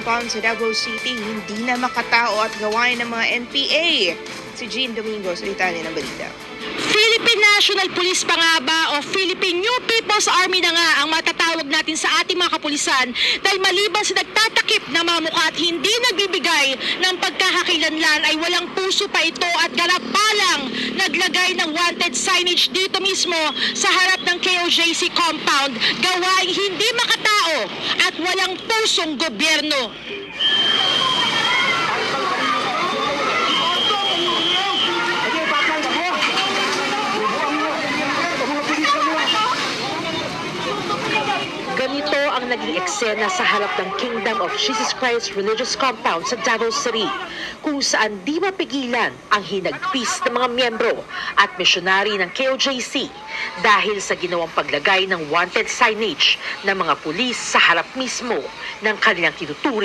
compound sa Davao City hindi na makatao at gawain ng mga NPA. Si Jean Domingo, salita niya ng balita. Philippine National Police pa nga ba o Philippine New People's Army na nga ang matatawag natin sa ating mga kapulisan dahil maliban sa nagtatakip na mga mukha at hindi nagbibigay ng pagkakakilanlan ay walang puso pa ito at ganap pa lang naglagay ng wanted signage dito mismo sa harap ng KOJC compound, gawaing hindi makatao at walang pusong gobyerno. Ganito ang naging eksena sa harap ng Kingdom of Jesus Christ Religious Compound sa Davao City, kung saan di mapigilan ang hinagpis ng mga miyembro at misyonary ng KOJC dahil sa ginawang paglagay ng wanted signage ng mga pulis sa harap mismo ng kanilang tinuturing